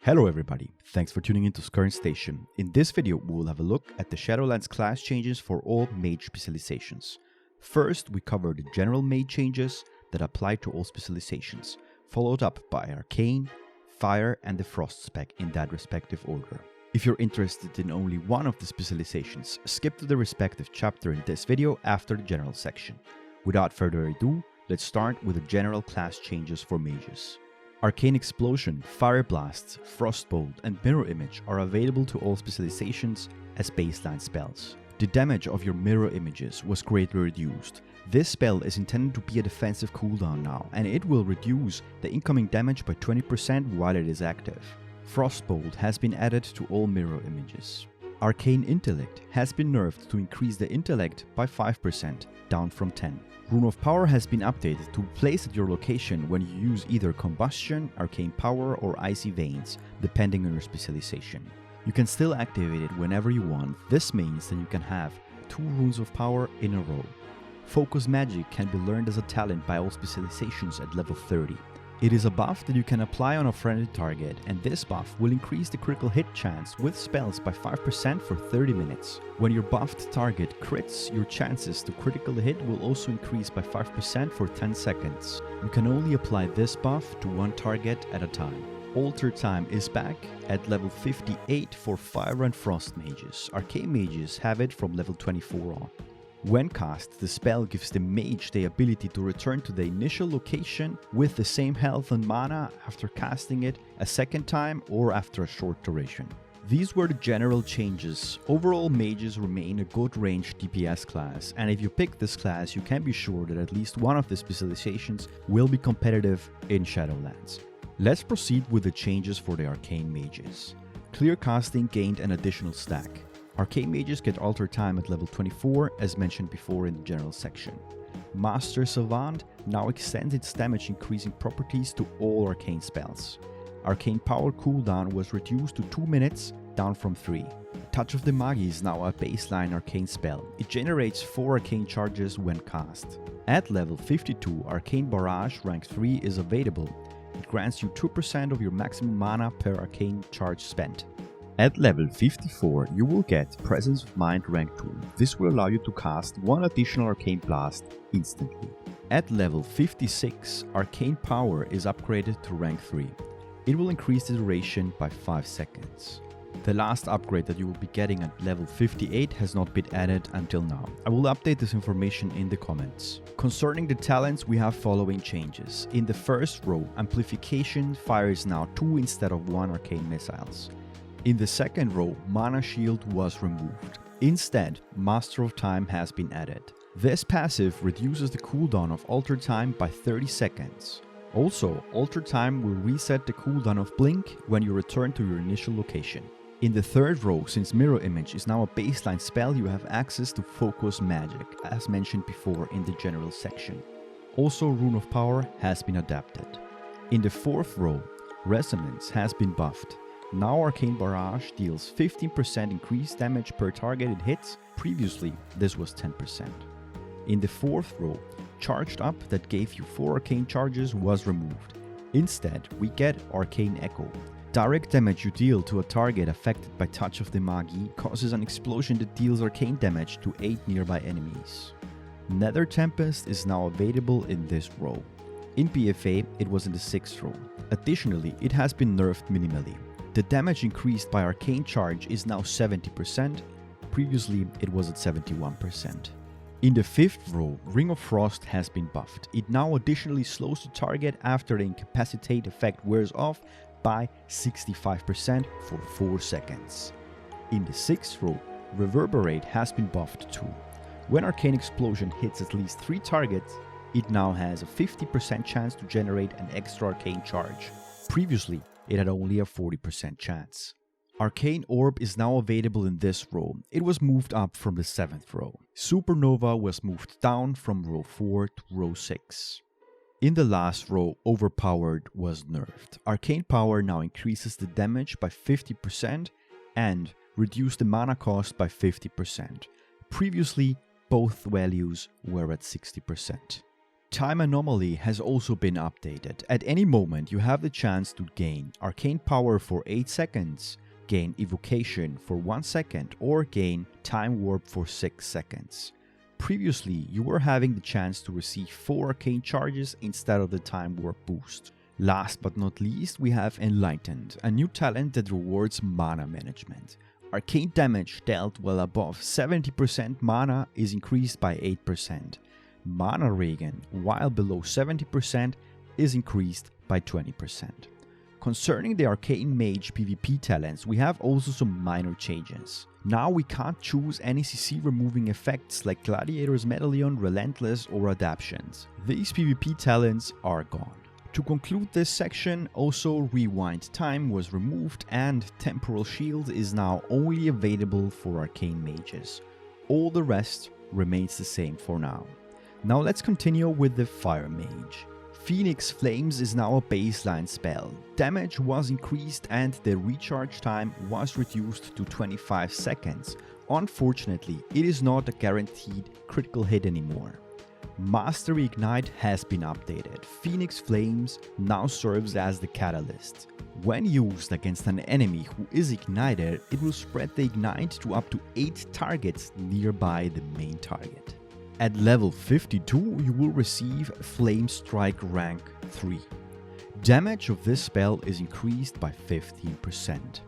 Hello everybody, thanks for tuning into Skern Station. In this video we will have a look at the Shadowlands class changes for all mage specializations. First we cover the general mage changes that apply to all specializations, followed up by Arcane, Fire and the Frost spec in that respective order. If you're interested in only one of the specializations, skip to the respective chapter in this video after the general section. Without further ado, let's start with the general class changes for mages. Arcane Explosion, Fire Blast, Frostbolt and Mirror Image are available to all specializations as baseline spells. The damage of your mirror images was greatly reduced. This spell is intended to be a defensive cooldown now, and it will reduce the incoming damage by 20% while it is active. Frostbolt has been added to all mirror images. Arcane Intellect has been nerfed to increase the intellect by 5%, down from 10. Rune of Power has been updated to place at your location when you use either Combustion, Arcane Power or Icy Veins, depending on your specialization. You can still activate it whenever you want. This means that you can have 2 Runes of Power in a row. Focus Magic can be learned as a talent by all specializations at level 30. It is a buff that you can apply on a friendly target, and this buff will increase the critical hit chance with spells by 5% for 30 minutes. When your buffed target crits, your chances to critical hit will also increase by 5% for 10 seconds. You can only apply this buff to one target at a time. Alter Time is back at level 58 for Fire and Frost mages. Arcane mages have it from level 24 on. When cast, the spell gives the mage the ability to return to the initial location with the same health and mana after casting it a second time or after a short duration. These were the general changes. Overall, mages remain a good range DPS class, and if you pick this class, you can be sure that at least one of the specializations will be competitive in Shadowlands. Let's proceed with the changes for the Arcane mages. Clear casting gained an additional stack. Arcane mages get Alter Time at level 24 as mentioned before in the general section. Master Savant now extends its damage increasing properties to all arcane spells. Arcane Power cooldown was reduced to 2 minutes, down from 3. Touch of the Magi is now a baseline arcane spell. It generates 4 arcane charges when cast. At level 52, Arcane Barrage rank 3 is available. It grants you 2% of your maximum mana per arcane charge spent. At level 54, you will get Presence of Mind rank 2. This will allow you to cast 1 additional Arcane Blast instantly. At level 56, Arcane Power is upgraded to rank 3. It will increase the duration by 5 seconds. The last upgrade that you will be getting at level 58 has not been added until now. I will update this information in the comments. Concerning the talents, we have following changes. In the first row, Amplification fires now 2 instead of 1 Arcane Missiles. In the second row, Mana Shield was removed. Instead, Master of Time has been added. This passive reduces the cooldown of Alter Time by 30 seconds. Also, Alter Time will reset the cooldown of Blink when you return to your initial location. In the third row, since Mirror Image is now a baseline spell, you have access to Focus Magic, as mentioned before in the general section. Also, Rune of Power has been adapted. In the fourth row, Resonance has been buffed. Now Arcane Barrage deals 15% increased damage per target it hits, previously this was 10%. In the fourth row, Charged Up that gave you 4 arcane charges was removed. Instead, we get Arcane Echo. Direct damage you deal to a target affected by Touch of the Magi causes an explosion that deals arcane damage to 8 nearby enemies. Nether Tempest is now available in this row. In BFA, it was in the 6th row. Additionally, it has been nerfed minimally. The damage increased by Arcane Charge is now 70%, previously it was at 71%. In the 5th row, Ring of Frost has been buffed. It now additionally slows the target after the Incapacitate effect wears off by 65% for 4 seconds. In the 6th row, Reverberate has been buffed too. When Arcane Explosion hits at least 3 targets, it now has a 50% chance to generate an extra Arcane Charge. Previously, it had only a 40% chance. Arcane Orb is now available in this row. It was moved up from the 7th row. Supernova was moved down from row 4 to row 6. In the last row, Overpowered was nerfed. Arcane Power now increases the damage by 50% and reduces the mana cost by 50%. Previously, both values were at 60%. Time Anomaly has also been updated. At any moment you have the chance to gain Arcane Power for 8 seconds, gain Evocation for 1 second, or gain Time Warp for 6 seconds. Previously, you were having the chance to receive 4 Arcane charges instead of the Time Warp boost. Last but not least, we have Enlightened, a new talent that rewards mana management. Arcane damage dealt well above 70% mana is increased by 8%. Mana regen, while below 70%, is increased by 20%. Concerning the Arcane Mage PvP talents, we have also some minor changes. Now we can't choose any CC removing effects like Gladiator's Medallion, Relentless or Adaptions. These PvP talents are gone. To conclude this section, also Rewind Time was removed and Temporal Shield is now only available for Arcane Mages. All the rest remains the same for now. Now let's continue with the Fire Mage. Phoenix Flames is now a baseline spell. Damage was increased and the recharge time was reduced to 25 seconds. Unfortunately, it is not a guaranteed critical hit anymore. Mastery Ignite has been updated. Phoenix Flames now serves as the catalyst. When used against an enemy who is ignited, it will spread the ignite to up to 8 targets nearby the main target. At level 52, you will receive Flame Strike rank 3. Damage of this spell is increased by 15%.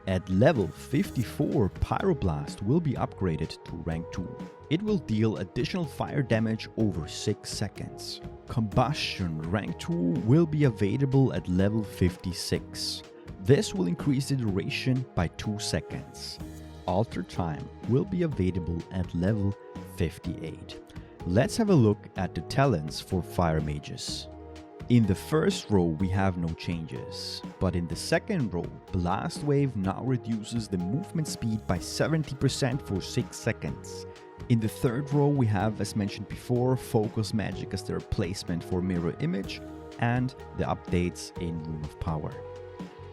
At level 54, Pyroblast will be upgraded to rank 2. It will deal additional fire damage over 6 seconds. Combustion rank 2 will be available at level 56. This will increase the duration by 2 seconds. Alter Time will be available at level 58. Let's have a look at the talents for Fire Mages. In the first row we have no changes, but in the second row, Blast Wave now reduces the movement speed by 70% for 6 seconds. In the third row we have, as mentioned before, Focus Magic as the replacement for Mirror Image and the updates in Rune of Power.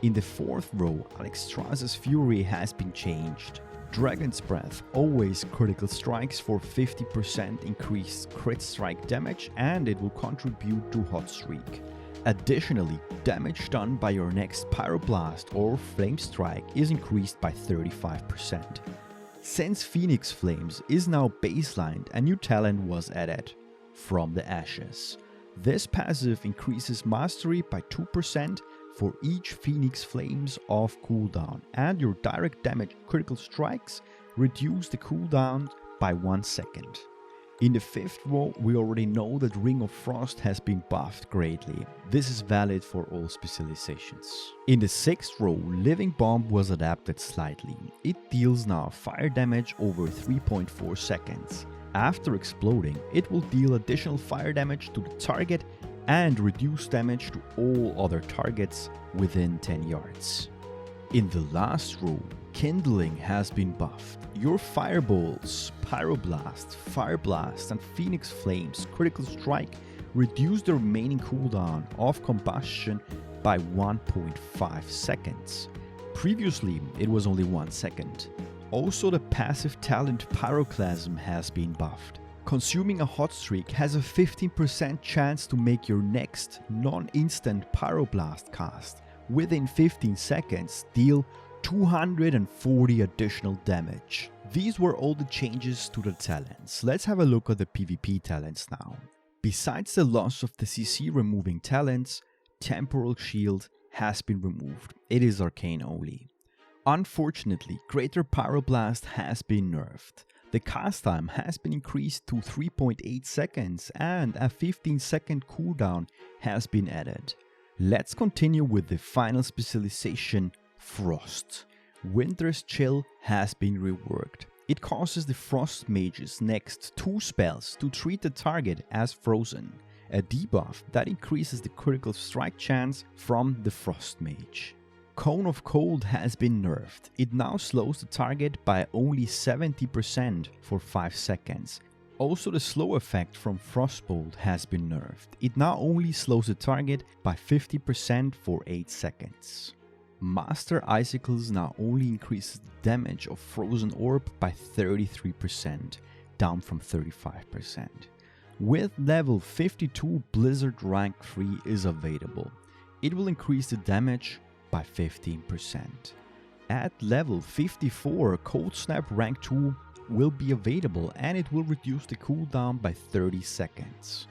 In the fourth row, Alexstrasza's Fury has been changed. Dragon's Breath always critical strikes for 50% increased crit strike damage and it will contribute to Hot Streak. Additionally, damage done by your next Pyroblast or Flame Strike is increased by 35%. Since Phoenix Flames is now baselined, a new talent was added, From the Ashes. This passive increases mastery by 2% for each Phoenix Flames off cooldown, and your direct damage critical strikes reduce the cooldown by 1 second. In the fifth row, we already know that Ring of Frost has been buffed greatly. This is valid for all specializations. In the sixth row, Living Bomb was adapted slightly. It deals now fire damage over 3.4 seconds. After exploding, it will deal additional fire damage to the target and reduce damage to all other targets within 10 yards. In the last row, Kindling has been buffed. Your Fireballs, Pyroblast, Fire Blast and Phoenix Flames critical strike reduce the remaining cooldown of combustion by 1.5 seconds. Previously, it was only 1 second. Also, the passive talent Pyroclasm has been buffed. Consuming a Hot Streak has a 15% chance to make your next non-instant Pyroblast cast within 15 seconds deal 240 additional damage. These were all the changes to the talents. Let's have a look at the PvP talents now. Besides the loss of the CC removing talents, Temporal Shield has been removed. It is arcane only. Unfortunately, Greater Pyroblast has been nerfed. The cast time has been increased to 3.8 seconds and a 15-second cooldown has been added. Let's continue with the final specialization, Frost. Winter's Chill has been reworked. It causes the Frost Mage's next 2 spells to treat the target as frozen, a debuff that increases the critical strike chance from the Frost Mage. Cone of Cold has been nerfed. It now slows the target by only 70% for 5 seconds. Also, the slow effect from Frostbolt has been nerfed. It now only slows the target by 50% for 8 seconds. Master Icicles now only increases the damage of Frozen Orb by 33%, down from 35%. With level 52, Blizzard rank 3 is available. It will increase the damage by 15%. At level 54, Cold Snap rank 2 will be available and it will reduce the cooldown by 30 seconds.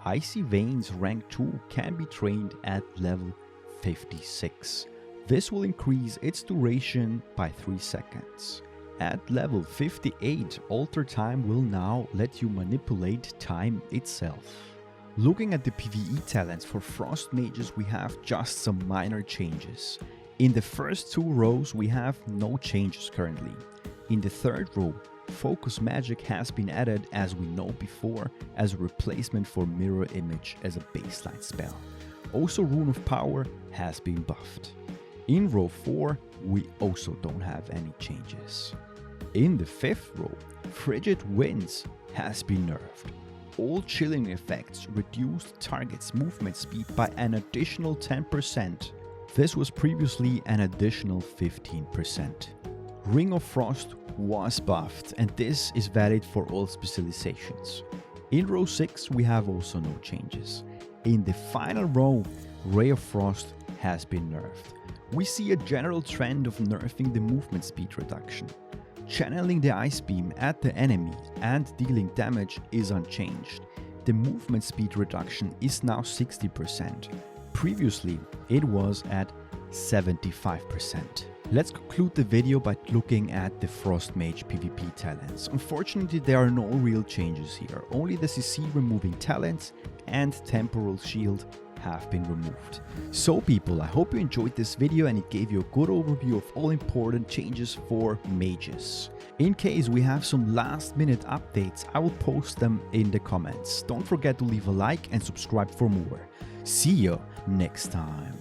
Icy Veins rank 2 can be trained at level 56. This will increase its duration by 3 seconds. At level 58, Alter Time will now let you manipulate time itself. Looking at the PvE talents for Frost Mages, we have just some minor changes. In the first 2 rows we have no changes currently. In the third row, Focus Magic has been added as we know before as a replacement for Mirror Image as a baseline spell. Also Rune of Power has been buffed. In row 4 we also don't have any changes. In the 5th row, Frigid Winds has been nerfed. All chilling effects reduced target's movement speed by an additional 10%. This was previously an additional 15%. Ring of Frost was buffed and this is valid for all specializations. In row 6 we have also no changes. In the final row, Ray of Frost has been nerfed. We see a general trend of nerfing the movement speed reduction. Channeling the Ice Beam at the enemy and dealing damage is unchanged. The movement speed reduction is now 60%. Previously, it was at 75%. Let's conclude the video by looking at the Frost Mage PvP talents. Unfortunately, there are no real changes here. Only the CC removing talents and Temporal Shield have been removed. So people, I hope you enjoyed this video and it gave you a good overview of all important changes for mages. In case we have some last minute updates, I will post them in the comments. Don't forget to leave a like and subscribe for more. See you next time.